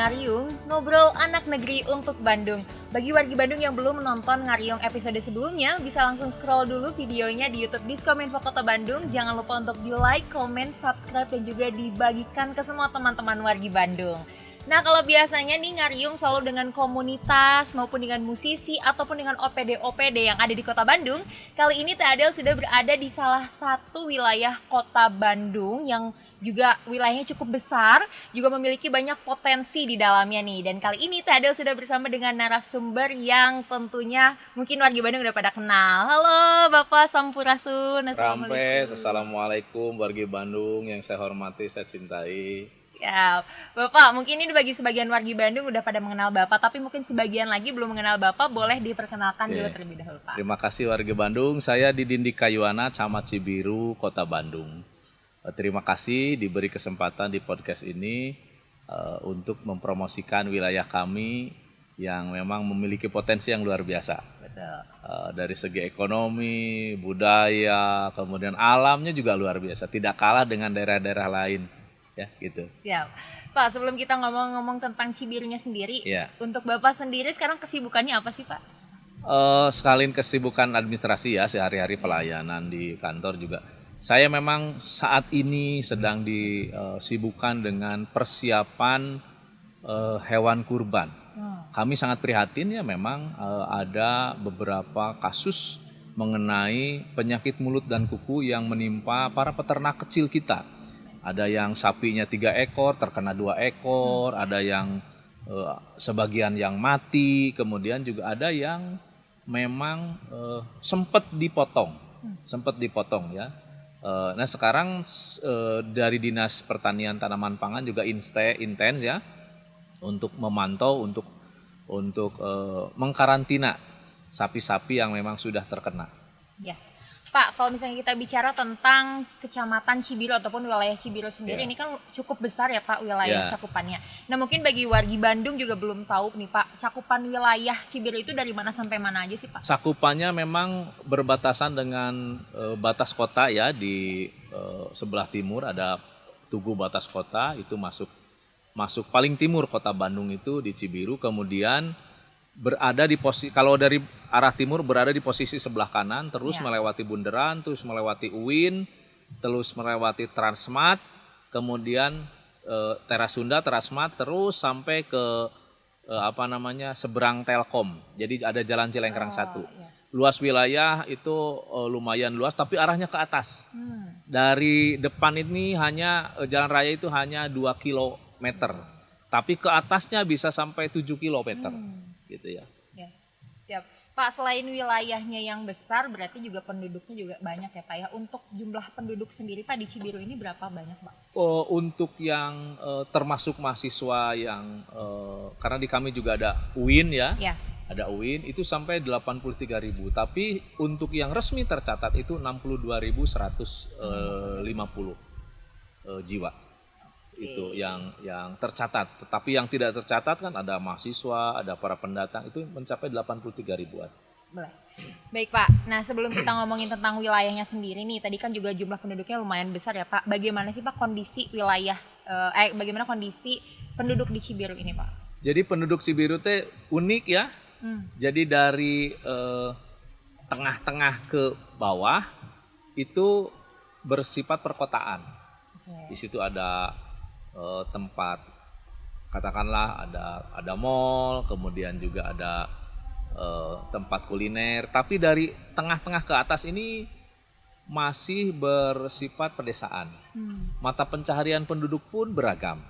Ngariung, ngobrol anak negeri untuk Bandung. Bagi wargi Bandung yang belum menonton Ngariung episode sebelumnya, bisa langsung scroll dulu videonya di YouTube Diskominfo Kota Bandung. Jangan lupa untuk di like, comment, subscribe, dan juga dibagikan ke semua teman-teman wargi Bandung. Nah, kalau biasanya nih Ngariung selalu dengan komunitas maupun dengan musisi ataupun dengan OPD-OPD yang ada di Kota Bandung. Kali ini Teh Adel sudah berada di salah satu wilayah Kota Bandung yang juga wilayahnya cukup besar, juga memiliki banyak potensi di dalamnya nih. Dan kali ini Teh Adel sudah bersama dengan narasumber yang tentunya mungkin wargi Bandung udah pada kenal. Halo Bapak Sampurasun, Rampes, Assalamualaikum wargi Bandung yang saya hormati, saya cintai. Siap. Bapak, mungkin ini bagi sebagian wargi Bandung udah pada mengenal Bapak, tapi mungkin sebagian lagi belum mengenal Bapak, boleh diperkenalkan dulu terlebih dahulu, Pak. Terima kasih wargi Bandung, saya di Dindik Kayuana, Camat Cibiru, Kota Bandung. Terima kasih diberi kesempatan di podcast ini untuk mempromosikan wilayah kami yang memang memiliki potensi yang luar biasa. Betul. Dari segi ekonomi, budaya, kemudian alamnya juga luar biasa, tidak kalah dengan daerah-daerah lain. Ya, gitu. Siap. Pak, sebelum kita ngomong-ngomong tentang Cibirunya sendiri, Ya. untuk Bapak sendiri sekarang kesibukannya apa sih, Pak? Sekalian kesibukan administrasi ya, sehari-hari pelayanan di kantor juga. Saya memang saat ini sedang disibukkan dengan persiapan hewan kurban. Kami sangat prihatin ya, memang ada beberapa kasus mengenai penyakit mulut dan kuku yang menimpa para peternak kecil kita. Ada yang sapinya 3 ekor terkena 2 ekor, ada yang sebagian yang mati, kemudian juga ada yang memang sempat dipotong ya. Nah sekarang dari Dinas Pertanian Tanaman Pangan juga intens ya untuk memantau, untuk mengkarantina sapi-sapi yang memang sudah terkena. Ya. Pak, kalau misalnya kita bicara tentang Kecamatan Cibiru ataupun wilayah Cibiru sendiri, ini kan cukup besar ya Pak wilayah cakupannya. Nah mungkin bagi wargi Bandung juga belum tahu nih Pak, cakupan wilayah Cibiru itu dari mana sampai mana aja sih Pak? Cakupannya memang berbatasan dengan batas kota ya, di sebelah timur ada Tugu Batas Kota, itu masuk paling timur Kota Bandung itu di Cibiru, kemudian berada di posisi, kalau dari arah timur berada di posisi sebelah kanan, terus melewati Bundaran, terus melewati UIN, terus melewati Transmart, kemudian Teras Sunda, Transmart, terus sampai ke seberang Telkom. Jadi ada Jalan Cilengkrang 1. Luas wilayah itu lumayan luas, tapi arahnya ke atas. Dari depan ini hanya jalan raya itu hanya 2 kilometer, tapi ke atasnya bisa sampai 7 kilometer. Gitu ya. Ya, siap. Pak, selain wilayahnya yang besar, berarti juga penduduknya juga banyak ya Pak ya. Untuk jumlah penduduk sendiri Pak di Cibiru ini berapa banyak Pak? Untuk yang termasuk mahasiswa yang, karena di kami juga ada UIN ya, ada UIN itu sampai 83.000. Tapi untuk yang resmi tercatat itu 62.150 jiwa. Itu yang tercatat, tetapi yang tidak tercatat kan ada mahasiswa, ada para pendatang, itu mencapai 83 ribuan. Boleh. Baik Pak, nah sebelum kita ngomongin tentang wilayahnya sendiri nih, tadi kan juga jumlah penduduknya lumayan besar ya Pak. Bagaimana sih Pak kondisi wilayah, bagaimana kondisi penduduk di Cibiru ini Pak? Jadi penduduk Cibiru teh unik ya. Jadi dari tengah-tengah ke bawah itu bersifat perkotaan. Di situ ada tempat, katakanlah ada mall, kemudian juga ada tempat kuliner, tapi dari tengah-tengah ke atas ini masih bersifat pedesaan. Mata pencaharian penduduk pun beragam.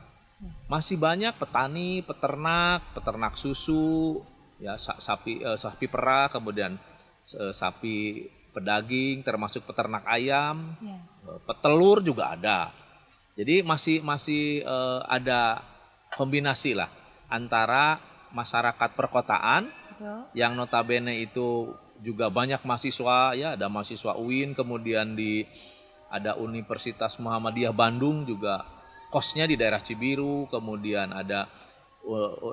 Masih banyak petani, peternak susu, ya sapi perah, kemudian sapi pedaging, termasuk peternak ayam, petelur juga ada. Jadi masih ada kombinasi lah antara masyarakat perkotaan yang notabene itu juga banyak mahasiswa ya, ada mahasiswa UIN, kemudian ada Universitas Muhammadiyah Bandung juga kosnya di daerah Cibiru, kemudian ada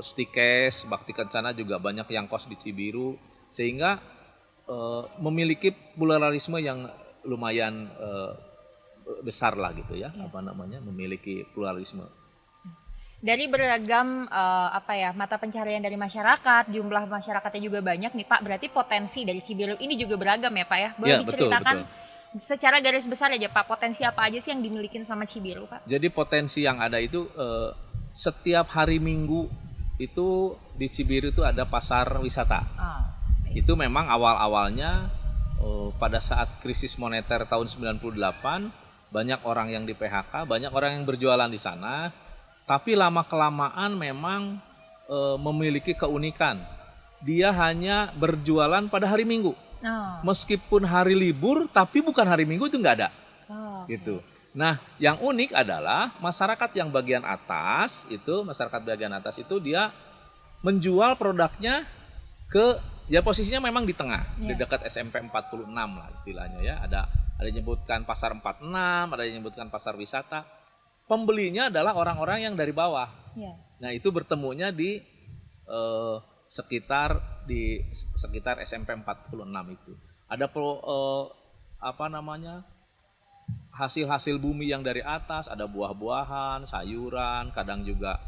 Stikes, Bakti Kencana juga banyak yang kos di Cibiru, sehingga memiliki pluralisme yang lumayan besar lah gitu ya, memiliki pluralisme. Dari beragam mata pencaharian dari masyarakat, jumlah masyarakatnya juga banyak nih Pak. Berarti potensi dari Cibiru ini juga beragam ya Pak ya. Boleh Ya, betul, diceritakan betul. secara garis besar aja Pak, potensi apa aja sih yang dimiliki sama Cibiru Pak? Jadi potensi yang ada itu setiap hari Minggu itu di Cibiru itu ada pasar wisata. Oh, Itu memang awal-awalnya pada saat krisis moneter tahun 98 banyak orang yang di PHK, banyak orang yang berjualan di sana. Tapi lama-kelamaan memang memiliki keunikan. Dia hanya berjualan pada hari Minggu. oh, Meskipun hari libur, tapi bukan hari Minggu itu nggak ada. oh, Gitu. Nah, yang unik adalah masyarakat yang bagian atas itu dia menjual produknya ke ya posisinya memang di tengah, di dekat SMP 46 lah istilahnya ya. Ada yang menyebutkan pasar 46, ada yang menyebutkan pasar wisata. Pembelinya adalah orang-orang yang dari bawah. yeah. Nah, itu bertemunya di sekitar SMP 46 itu. Ada hasil-hasil bumi yang dari atas, ada buah-buahan, sayuran, kadang juga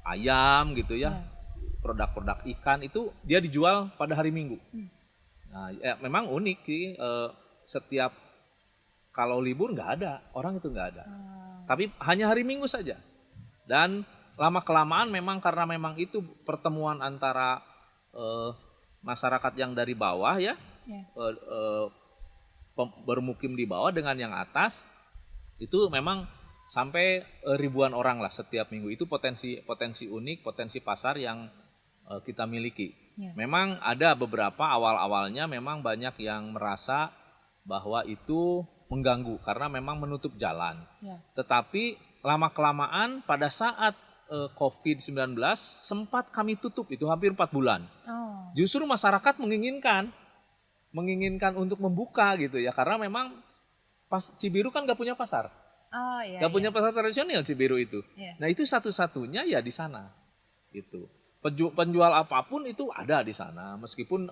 ayam gitu ya. Produk-produk ikan itu dia dijual pada hari Minggu. Nah, ya, memang unik sih, setiap kalau libur nggak ada, orang itu nggak ada. Tapi hanya hari Minggu saja. Dan lama-kelamaan memang karena memang itu pertemuan antara masyarakat yang dari bawah ya, bermukim di bawah dengan yang atas, itu memang sampai ribuan orang lah setiap minggu. Itu potensi unik, potensi pasar yang kita miliki. Memang ada beberapa awal-awalnya memang banyak yang merasa bahwa itu mengganggu karena memang menutup jalan. Tetapi lama-kelamaan pada saat COVID-19 sempat kami tutup itu hampir 4 bulan. Justru masyarakat menginginkan untuk membuka gitu ya, karena memang Cibiru kan gak punya pasar. Gak punya pasar tradisional Cibiru itu. Nah, itu satu-satunya ya di sana. Gitu. Penjual apapun itu ada di sana, meskipun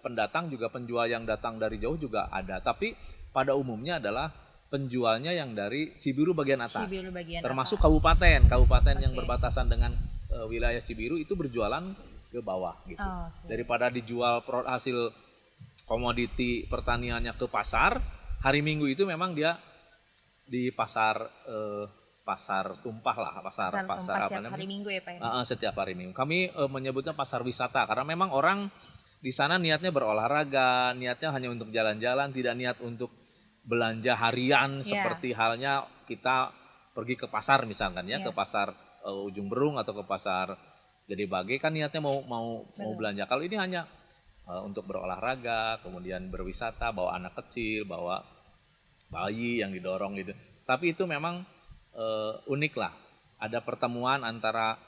pendatang juga, penjual yang datang dari jauh juga ada, tapi pada umumnya adalah penjualnya yang dari Cibiru bagian atas, termasuk kabupaten yang berbatasan dengan wilayah Cibiru itu berjualan ke bawah gitu. Daripada dijual hasil komoditi pertaniannya ke pasar, hari Minggu itu memang dia di pasar tumpah lah, pasar setiap hari Minggu ya Pak ya? Setiap hari Minggu. Kami menyebutnya pasar wisata karena memang orang di sana niatnya berolahraga, niatnya hanya untuk jalan-jalan, tidak niat untuk belanja harian seperti halnya kita pergi ke pasar misalkan ya, ke pasar Ujung Berung atau ke pasar Gede Bage kan niatnya mau belanja. Kalau ini hanya untuk berolahraga, kemudian berwisata, bawa anak kecil, bawa bayi yang didorong gitu. Tapi itu memang unik lah. Ada pertemuan antara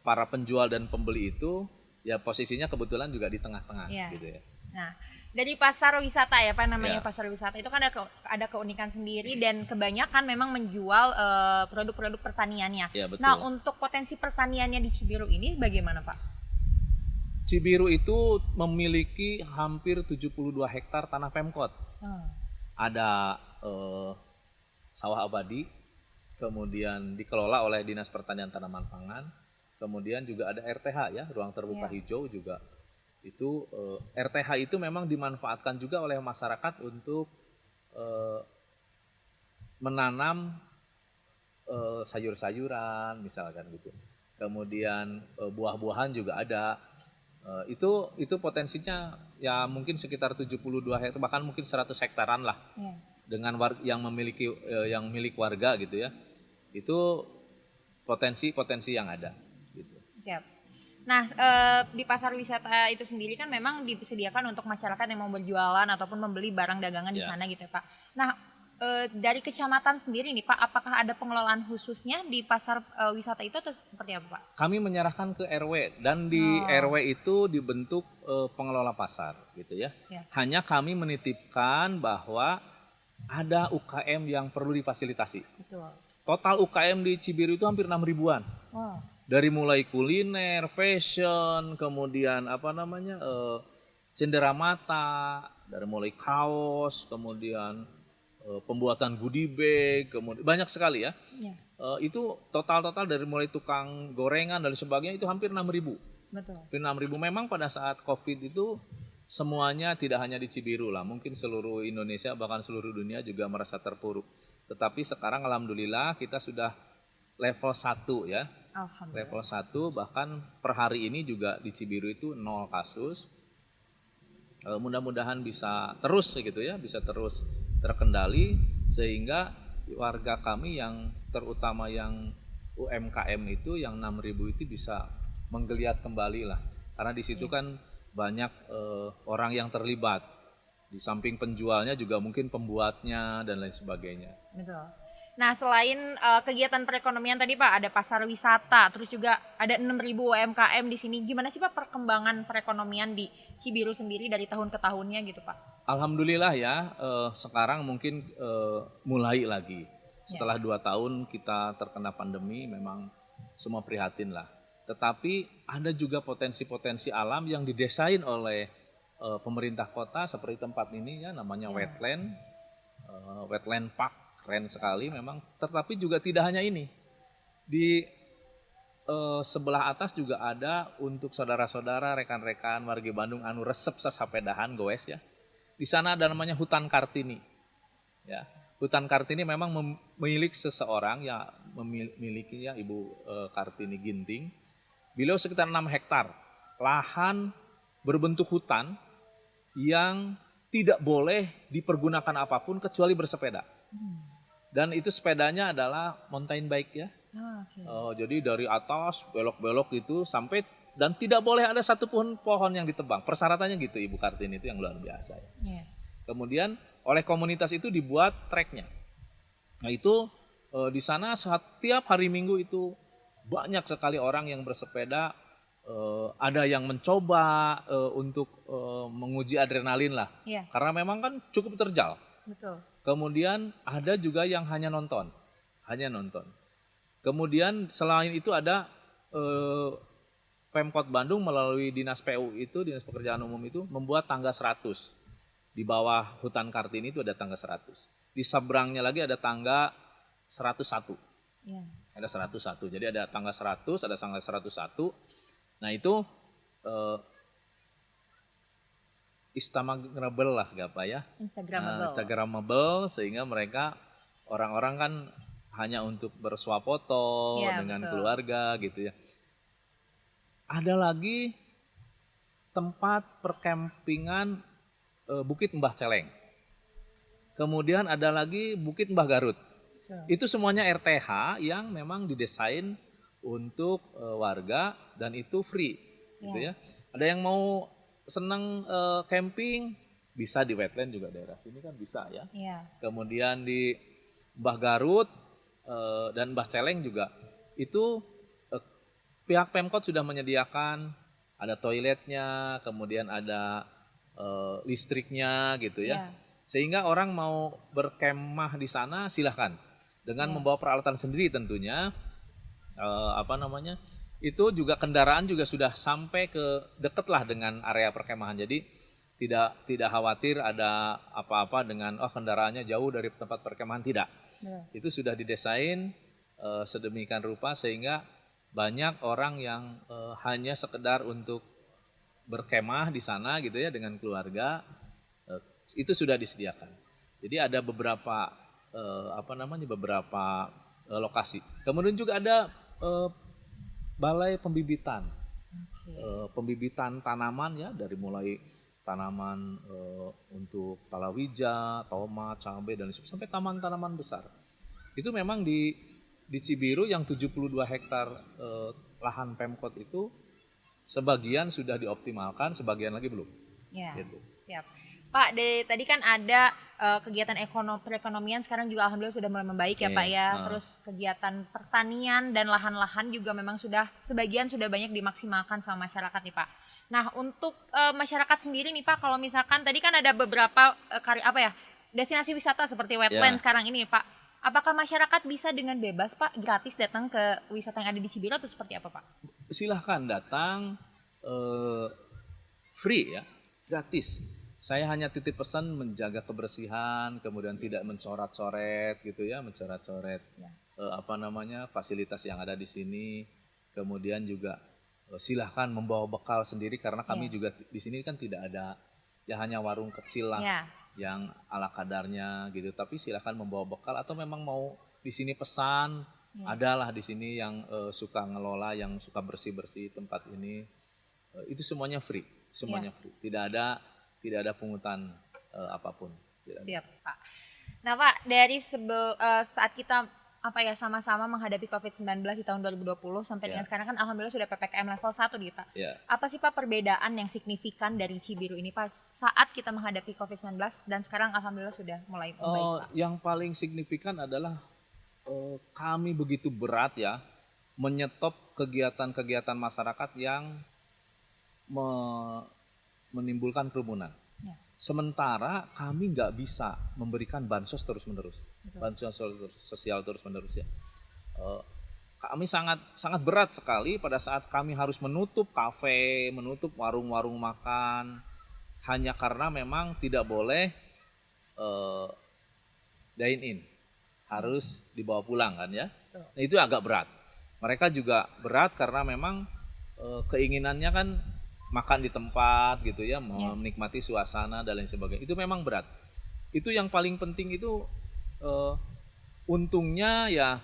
para penjual dan pembeli itu, ya posisinya kebetulan juga di tengah-tengah gitu ya. Nah, dari pasar wisata ya Pak namanya, pasar wisata itu kan ada keunikan sendiri dan kebanyakan memang menjual produk-produk pertaniannya. Ya, betul. Nah, untuk potensi pertaniannya di Cibiru ini bagaimana Pak? Cibiru itu memiliki hampir 72 hektar tanah Pemkot. Ada sawah abadi, kemudian dikelola oleh Dinas Pertanian Tanaman Pangan, kemudian juga ada RTH ya, ruang terbuka hijau juga. Itu RTH itu memang dimanfaatkan juga oleh masyarakat untuk menanam sayur-sayuran misalkan gitu. Kemudian buah-buahan juga ada. Itu potensinya ya mungkin sekitar 72 hektar, bahkan mungkin 100 hektaran lah. Dengan yang milik warga gitu ya. Itu potensi yang ada gitu. Siap. Nah, di pasar wisata itu sendiri kan memang disediakan untuk masyarakat yang mau berjualan ataupun membeli barang dagangan di sana gitu ya Pak. Nah, dari kecamatan sendiri nih Pak, apakah ada pengelolaan khususnya di pasar wisata itu atau seperti apa Pak? Kami menyerahkan ke RW dan di RW itu dibentuk pengelola pasar gitu ya. Hanya kami menitipkan bahwa ada UKM yang perlu difasilitasi. Betul. Total UKM di Cibiru itu hampir 6 ribuan. Dari mulai kuliner, fashion, kemudian cenderamata, dari mulai kaos, kemudian pembuatan goodie bag, kemudian banyak sekali ya. Iya, Itu total dari mulai tukang gorengan dan sebagainya itu hampir 6.000. betul. Hampir 6.000. Memang pada saat Covid itu semuanya tidak hanya di Cibiru lah, mungkin seluruh Indonesia bahkan seluruh dunia juga merasa terpuruk. Tetapi sekarang alhamdulillah kita sudah level 1 ya. Alhamdulillah. Level 1 bahkan per hari ini juga di Cibiru itu 0 kasus. Mudah-mudahan bisa terus gitu ya, bisa terus terkendali sehingga warga kami yang terutama yang UMKM itu yang 6.000 itu bisa menggeliat kembali lah. Karena di situ kan banyak orang yang terlibat. Di samping penjualnya juga mungkin pembuatnya dan lain sebagainya. Betul. Nah, selain kegiatan perekonomian tadi Pak, ada pasar wisata, terus juga ada 6.000 UMKM di sini. Gimana sih Pak perkembangan perekonomian di Cibiru sendiri dari tahun ke tahunnya gitu Pak? Alhamdulillah ya, sekarang mungkin mulai lagi. Setelah 2 tahun kita terkena pandemi, memang semua prihatin lah. Tetapi ada juga potensi-potensi alam yang didesain oleh pemerintah kota seperti tempat ini ya, namanya wetland park. Keren sekali memang, tetapi juga tidak hanya ini. Di sebelah atas juga ada untuk saudara-saudara, rekan-rekan warga Bandung anu resep sasapedahan goes ya. Di sana ada namanya Hutan Kartini. Ya. Hutan Kartini memang milik seseorang ya, memiliki ya Ibu Kartini Ginting. Beliau sekitar 6 hektar lahan berbentuk hutan yang tidak boleh dipergunakan apapun kecuali bersepeda. Dan itu sepedanya adalah mountain bike ya. Jadi dari atas belok-belok itu sampai dan tidak boleh ada satu pohon yang ditebang. Persyaratannya gitu Ibu Kartini, itu yang luar biasa ya. Kemudian oleh komunitas itu dibuat treknya. Nah itu di sana setiap hari Minggu itu banyak sekali orang yang bersepeda. Ada yang mencoba untuk menguji adrenalin lah. Karena memang kan cukup terjal. Betul. Kemudian ada juga yang hanya nonton. Kemudian selain itu ada Pemkot Bandung melalui Dinas PU itu, Dinas Pekerjaan Umum itu membuat tangga 100. Di bawah Hutan Kartini itu ada tangga 100. Di seberangnya lagi ada tangga 101. Ada 101. Jadi ada tangga 100, ada tangga 101. Nah itu Instagramable lah apa ya? Instagramable sehingga mereka orang-orang kan hanya untuk bersuap foto dengan keluarga gitu ya. Ada lagi tempat perkempingan Bukit Mbah Celeng. Kemudian ada lagi Bukit Mbah Garut. Itu semuanya RTH yang memang didesain untuk warga dan itu free gitu ya. Ada yang mau senang camping bisa di wetland juga daerah sini kan bisa ya. Kemudian di Mbah Garut dan Mbah Celeng juga itu pihak Pemkot sudah menyediakan ada toiletnya, kemudian ada listriknya gitu ya. Sehingga orang mau berkemah di sana silahkan dengan membawa peralatan sendiri tentunya. Itu juga kendaraan juga sudah sampai ke deket lah dengan area perkemahan. Jadi tidak khawatir ada apa-apa dengan kendaraannya jauh dari tempat perkemahan, tidak. Itu sudah didesain sedemikian rupa sehingga banyak orang yang hanya sekedar untuk berkemah di sana gitu ya dengan keluarga, itu sudah disediakan. Jadi ada beberapa lokasi. Kemudian juga ada balai pembibitan, pembibitan tanaman ya, dari mulai tanaman untuk palawija, tomat, cabai dan sampai tanaman besar. Itu memang di Cibiru yang 72 hektar lahan Pemkot itu sebagian sudah dioptimalkan, sebagian lagi belum. Gitu. Siap. Pak, tadi kan ada kegiatan perekonomian sekarang juga alhamdulillah sudah mulai membaik ya Pak ya. Terus kegiatan pertanian dan lahan-lahan juga memang sebagian sudah banyak dimaksimalkan sama masyarakat nih Pak. Nah untuk masyarakat sendiri nih Pak, kalau misalkan tadi kan ada beberapa destinasi wisata seperti wetland sekarang ini Pak. Apakah masyarakat bisa dengan bebas Pak gratis datang ke wisata yang ada di Cibiru atau seperti apa Pak? Silahkan datang free ya, gratis. Saya hanya titip pesan menjaga kebersihan, kemudian tidak mencoret-coret gitu ya, mencoret-coret Ya. fasilitas yang ada di sini. Kemudian juga silahkan membawa bekal sendiri karena kami Iya. juga di sini kan tidak ada ya hanya warung kecil lah Ya. yang ala kadarnya gitu. Tapi silahkan membawa bekal atau memang mau di sini pesan, adalah di sini yang suka ngelola, yang suka bersih-bersih tempat ini. Itu semuanya free, semuanya free. Tidak ada pungutan apapun. Tidak ada. Siap, Pak. Nah, Pak, dari saat kita sama-sama menghadapi COVID-19 di tahun 2020 sampai dengan sekarang kan alhamdulillah sudah PPKM level 1 nih, Pak. Ya. Apa sih, Pak, perbedaan yang signifikan dari Cibiru ini Pak saat kita menghadapi COVID-19 dan sekarang alhamdulillah sudah mulai membaik, Pak? Yang paling signifikan adalah kami begitu berat ya menyetop kegiatan-kegiatan masyarakat yang menimbulkan kerumunan. Ya. Sementara kami nggak bisa memberikan bansos terus-menerus, bansos sosial terus-menerus ya. Kami sangat berat sekali pada saat kami harus menutup kafe, menutup warung-warung makan, hanya karena memang tidak boleh dine in, harus dibawa pulang kan ya. Nah, itu agak berat. Mereka juga berat karena memang keinginannya kan makan di tempat gitu ya, menikmati suasana dan lain sebagainya. Itu memang berat. Itu yang paling penting itu untungnya ya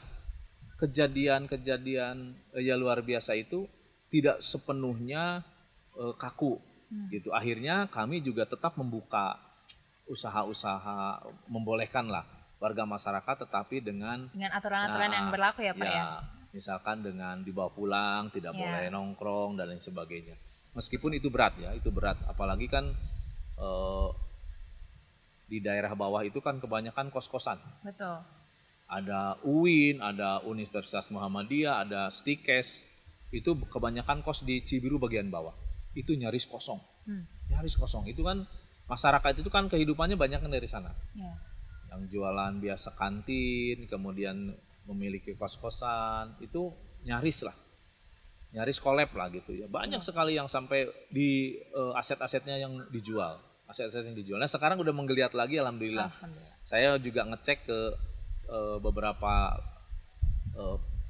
kejadian-kejadian ya luar biasa itu tidak sepenuhnya kaku gitu. Akhirnya kami juga tetap membuka usaha-usaha, membolehkanlah warga masyarakat tetapi dengan aturan-aturan yang berlaku ya, Pak ya. Misalkan dengan dibawa pulang, tidak boleh nongkrong dan lain sebagainya. Meskipun itu berat ya, itu berat. Apalagi kan di daerah bawah itu kan kebanyakan kos-kosan. Betul. Ada UIN, ada Universitas Muhammadiyah, ada Stikes. Itu kebanyakan kos di Cibiru bagian bawah. Itu nyaris kosong. Nyaris kosong. Itu kan masyarakat itu kan kehidupannya banyak kan dari sana. Ya. Yang jualan biasa kantin, kemudian memiliki kos-kosan, itu nyaris kolab lah gitu ya. Banyak sekali yang sampai di aset-asetnya yang dijual. Nah, sekarang udah menggeliat lagi alhamdulillah. Saya juga ngecek ke beberapa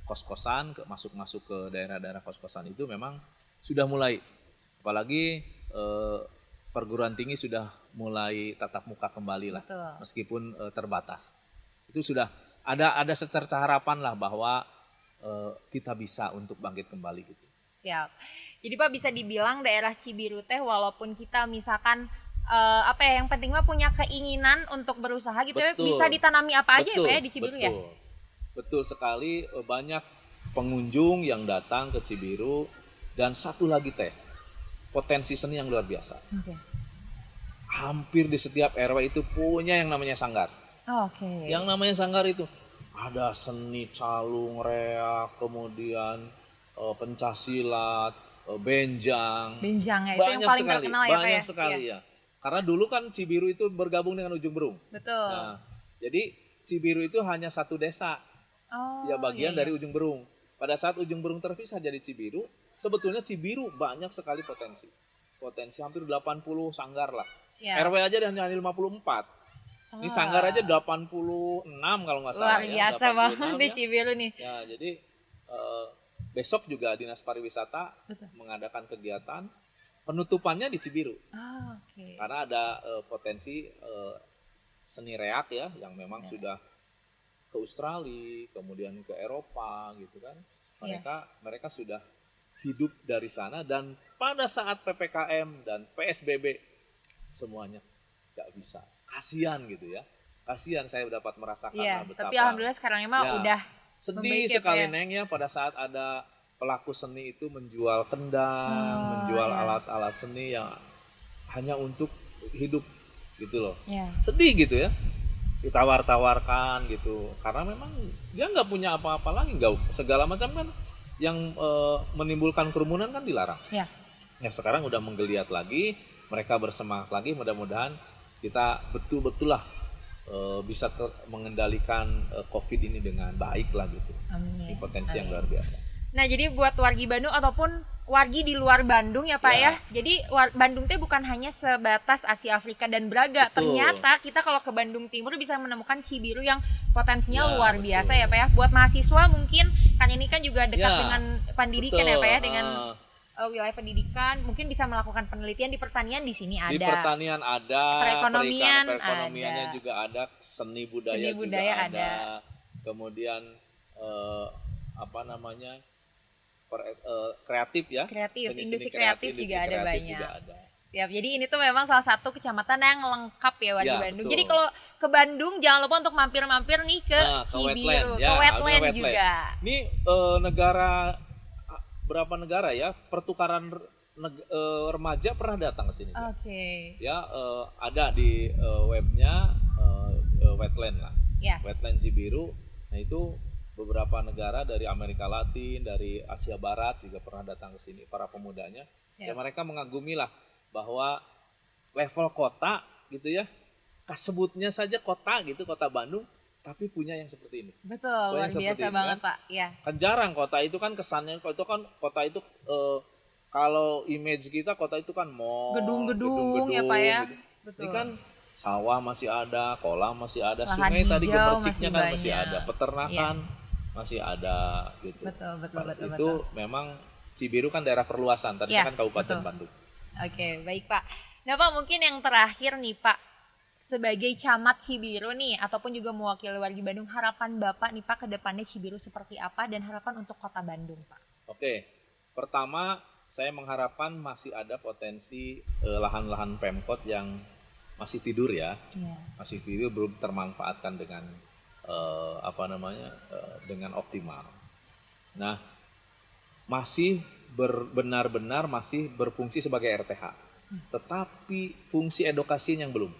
kos-kosan, masuk ke daerah-daerah kos-kosan itu memang sudah mulai. Apalagi perguruan tinggi sudah mulai tatap muka kembali lah. Betul. Meskipun terbatas. Itu sudah ada secerca harapan lah bahwa kita bisa untuk bangkit kembali gitu. Siap. Jadi Pak bisa dibilang daerah Cibiru teh walaupun kita misalkan yang penting mah punya keinginan untuk berusaha gitu ya, bisa ditanami apa aja ya di Cibiru ya? Betul sekali, banyak pengunjung yang datang ke Cibiru dan satu lagi teh, potensi seni yang luar biasa. Hampir di setiap RW itu punya yang namanya sanggar. Yang namanya sanggar itu ada seni calung, reak, kemudian pencaksilat, benjang. Benjang ya, itu yang paling terkenal ya Pak ya? Banyak sekali ya. Karena dulu kan Cibiru itu bergabung dengan Ujung Berung. Betul. Nah, jadi Cibiru itu hanya satu desa. Bagian dari Ujung Berung. Pada saat Ujung Berung terpisah jadi Cibiru, sebetulnya Cibiru banyak sekali potensi. Potensi hampir 80 sanggar lah. RW aja hanya 54. Ini sanggar aja 86 kalau nggak salah. Luar biasa banget di Cibiru nih. Ya, jadi besok juga Dinas Pariwisata mengadakan kegiatan penutupannya di Cibiru. Karena ada potensi seni reak ya yang memang sudah ke Australia, kemudian ke Eropa gitu kan. Mereka sudah hidup dari sana dan pada saat PPKM dan PSBB semuanya nggak bisa. Kasihan gitu ya. Kasihan saya dapat merasakan betapa. Tapi alhamdulillah sekarang emang udah sedih sekali Neng ya pada saat ada pelaku seni itu menjual kendang, menjual alat-alat seni yang hanya untuk hidup gitu loh. Sedih gitu ya. Ditawar-tawarkan gitu. Karena memang dia nggak punya apa-apa lagi, nggak segala macam kan yang menimbulkan kerumunan kan dilarang. Ya sekarang udah menggeliat lagi, mereka bersemangat lagi, mudah-mudahan kita betul-betul lah bisa mengendalikan COVID ini dengan baik lah gitu. Ini potensi yang luar biasa. Nah, jadi buat wargi Bandung ataupun wargi di luar Bandung ya Pak Ya. ya. Jadi Bandung teh bukan hanya sebatas Asia Afrika dan Braga. Betul. Ternyata kita kalau ke Bandung Timur bisa menemukan Cibiru yang potensinya Ya, luar betul. biasa ya Pak ya. Buat mahasiswa mungkin kan ini kan juga dekat Ya, dengan pendidikan ya betul. Pak ya, dengan wilayah pendidikan, mungkin bisa melakukan penelitian di pertanian di sini ada. Di pertanian ada, Perekonomian perekonomiannya ada. juga ada, seni budaya, Seni budaya juga ada. Kemudian kreatif ya. Kreatif, Seni-seni industri kreatif juga industri ada kreatif banyak. juga ada. Siap. Jadi ini tuh memang salah satu kecamatan yang lengkap ya warga Ya, Bandung. betul. Jadi kalau ke Bandung jangan lupa untuk mampir-mampir nih ke Ke Cibiru, wetland, ya, ke wetland ada juga. Ini berapa negara ya pertukaran remaja pernah datang ke sini. Oke. Ya, ada di webnya wetland lah. Ya. Wetland Cibiru. Nah, itu beberapa negara dari Amerika Latin, dari Asia Barat juga pernah datang ke sini para pemudanya. Ya, mereka mengagumi lah bahwa level kota gitu ya. Sebutnya saja kota gitu, kota Bandung, tapi punya yang seperti ini. Betul, Punya luar yang biasa seperti ini, banget kan? Pak. Ya. Kan jarang kota itu kan kesannya itu kan kota itu kalau image kita kota itu kan mall, Gedung-gedung ya Pak ya. gitu. Betul. Ini kan sawah masih ada, kolam masih ada, Lahan sungai tadi hijau gemerciknya kan masih banyak. ada, peternakan masih ada gitu. Betul. Itu memang Cibiru kan daerah perluasan, tadi Ya, kan Kabupaten betul. Bandung. Oke, baik Pak. Nah Pak, mungkin yang terakhir nih Pak, sebagai camat Cibiru nih, ataupun juga mewakili warga Bandung, harapan Bapak nih Pak ke depannya Cibiru seperti apa dan harapan untuk kota Bandung Pak? Oke, pertama saya mengharapkan masih ada potensi lahan-lahan Pemkot yang masih tidur ya, masih tidur belum termanfaatkan dengan dengan optimal. Nah, masih benar-benar masih berfungsi sebagai RTH, tetapi fungsi edukasinya yang belum.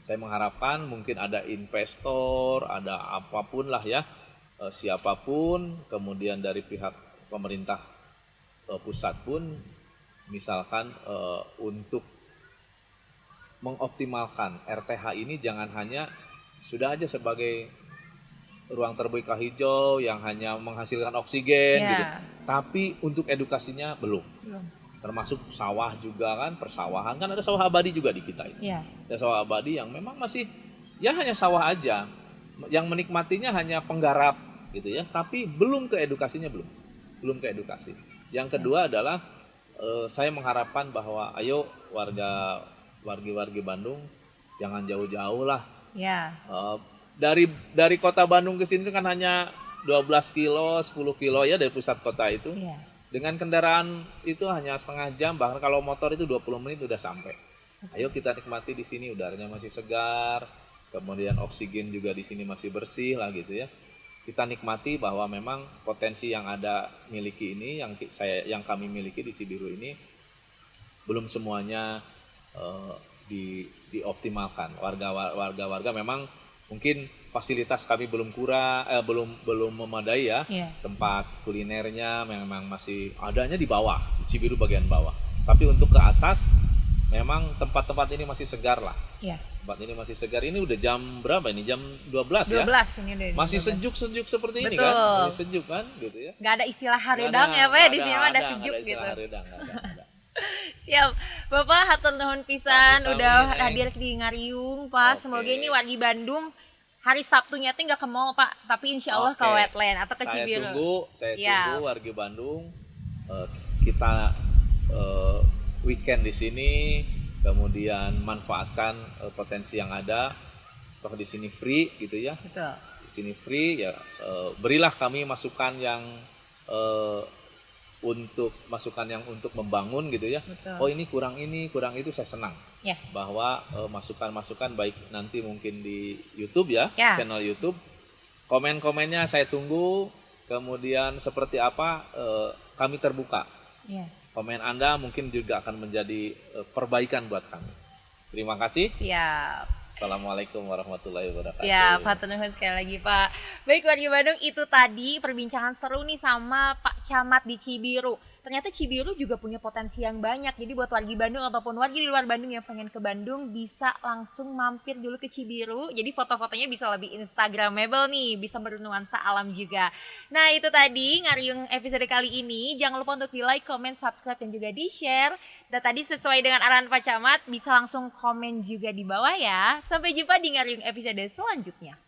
Saya mengharapkan mungkin ada investor, ada apapun lah ya, siapapun, kemudian dari pihak pemerintah pusat pun, misalkan untuk mengoptimalkan RTH ini jangan hanya sudah aja sebagai ruang terbuka hijau yang hanya menghasilkan oksigen gitu, tapi untuk edukasinya belum. Termasuk sawah juga kan, persawahan kan ada sawah abadi juga di kita ini. Ada sawah abadi yang memang masih ya hanya sawah aja, yang menikmatinya hanya penggarap gitu ya, tapi belum ke edukasinya, belum ke edukasi. Yang kedua adalah saya mengharapkan bahwa ayo wargi Bandung jangan jauh-jauh lah. Dari kota Bandung ke sini kan hanya 12 kilo, 10 kilo ya dari pusat kota itu. Dengan kendaraan itu hanya setengah jam, bahkan kalau motor itu 20 menit udah sampai. Ayo kita nikmati di sini, udaranya masih segar, kemudian oksigen juga di sini masih bersih lah gitu ya. Kita nikmati bahwa memang potensi yang ada miliki ini, yang kami miliki di Cibiru ini belum semuanya dioptimalkan. Warga memang mungkin fasilitas kami belum memadai ya. Tempat kulinernya memang masih adanya di bawah, di Cibiru bagian bawah. Tapi untuk ke atas memang tempat-tempat ini masih segar lah. Tempat ini masih segar. Ini udah jam berapa ini? Jam 12 ya? 12 ini udah. Masih sejuk-sejuk seperti ini Betul. kan? Masih sejuk kan gitu ya. Gak ada istilah haredang ya Pak ya, di sini ada sejuk ada gitu. Haredang, ada. Siap. Bapak hatur nuhun pisan Sama-sama, udah Neng. hadir di Ngariung Pak. Oke. Semoga ini wargi Bandung hari Sabtunya teh nggak ke mall Pak, tapi insya Allah ke Oke. wetland atau ke Cibiru. Saya Siap. tunggu warga Bandung. Kita weekend di sini, kemudian manfaatkan potensi yang ada. Toh di sini free gitu ya. Betul. Di sini free ya. Berilah kami masukan yang untuk membangun gitu ya. Betul. Oh ini kurang itu, saya senang. Ya. Bahwa masukan-masukan baik nanti mungkin di YouTube ya, channel YouTube. Komen-komennya saya tunggu. Kemudian seperti apa kami terbuka. Komen Anda mungkin juga akan menjadi perbaikan buat kami. Terima kasih. Siap. Assalamualaikum warahmatullahi wabarakatuh. Siap, hatur nuhun sekali lagi Pak. Baik warga Bandung, itu tadi perbincangan seru nih sama Pak Camat di Cibiru. ternyata Cibiru juga punya potensi yang banyak. Jadi buat wargi Bandung ataupun wargi di luar Bandung yang pengen ke Bandung bisa langsung mampir dulu ke Cibiru. Jadi foto-fotonya bisa lebih instagramable nih, bisa bernuansa alam juga. Nah itu tadi Ngariung episode kali ini. Jangan lupa untuk di like, comment, subscribe, dan juga di share. Dan tadi sesuai dengan arahan Pak Camat bisa langsung komen juga di bawah ya. Sampai jumpa di Ngariung episode selanjutnya.